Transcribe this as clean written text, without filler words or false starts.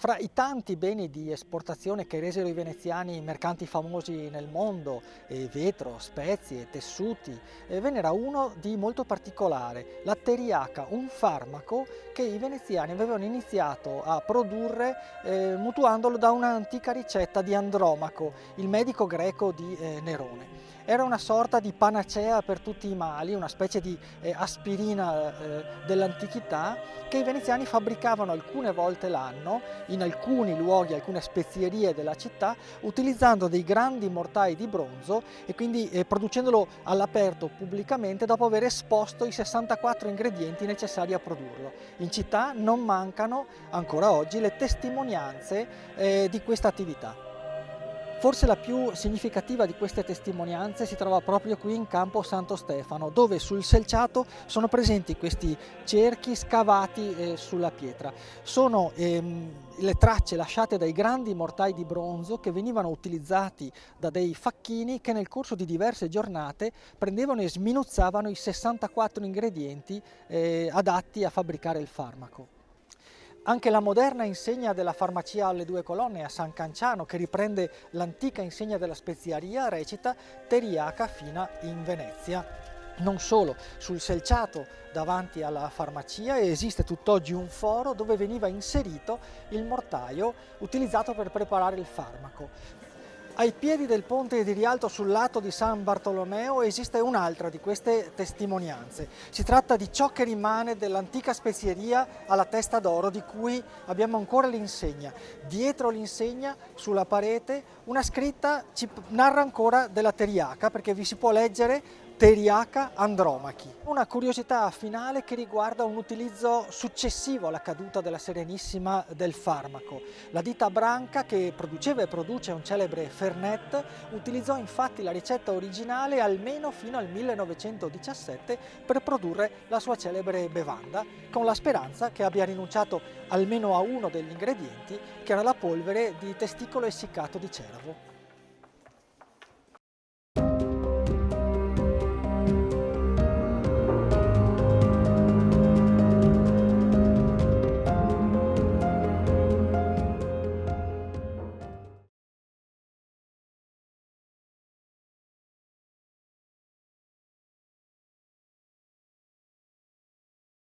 Fra i tanti beni di esportazione che resero i veneziani mercanti famosi nel mondo, vetro, spezie, tessuti, ve n'era uno di molto particolare, la teriaca, un farmaco che i veneziani avevano iniziato a produrre mutuandolo da un'antica ricetta di Andromaco, il medico greco di Nerone. Era una sorta di panacea per tutti i mali, una specie di aspirina dell'antichità che i veneziani fabbricavano alcune volte l'anno in alcuni luoghi, alcune spezierie della città, utilizzando dei grandi mortai di bronzo e quindi producendolo all'aperto pubblicamente dopo aver esposto i 64 ingredienti necessari a produrlo. In città non mancano ancora oggi le testimonianze di questa attività. Forse la più significativa di queste testimonianze si trova proprio qui in Campo Santo Stefano, dove sul selciato sono presenti questi cerchi scavati sulla pietra. Sono le tracce lasciate dai grandi mortai di bronzo che venivano utilizzati da dei facchini che nel corso di diverse giornate prendevano e sminuzzavano i 64 ingredienti adatti a fabbricare il farmaco. Anche la moderna insegna della farmacia alle due colonne a San Canciano, che riprende l'antica insegna della speziaria, recita Teriaca fina in Venezia. Non solo, sul selciato davanti alla farmacia esiste tutt'oggi un foro dove veniva inserito il mortaio utilizzato per preparare il farmaco. Ai piedi del ponte di Rialto sul lato di San Bartolomeo esiste un'altra di queste testimonianze. Si tratta di ciò che rimane dell'antica spezieria alla testa d'oro di cui abbiamo ancora l'insegna. Dietro l'insegna, sulla parete, una scritta ci narra ancora della teriaca, perché vi si può leggere Teriaca Andromachi. Una curiosità finale che riguarda un utilizzo successivo alla caduta della Serenissima del farmaco. La ditta Branca, che produceva e produce un celebre Fernet, utilizzò infatti la ricetta originale almeno fino al 1917 per produrre la sua celebre bevanda, con la speranza che abbia rinunciato almeno a uno degli ingredienti, che era la polvere di testicolo essiccato di cervo.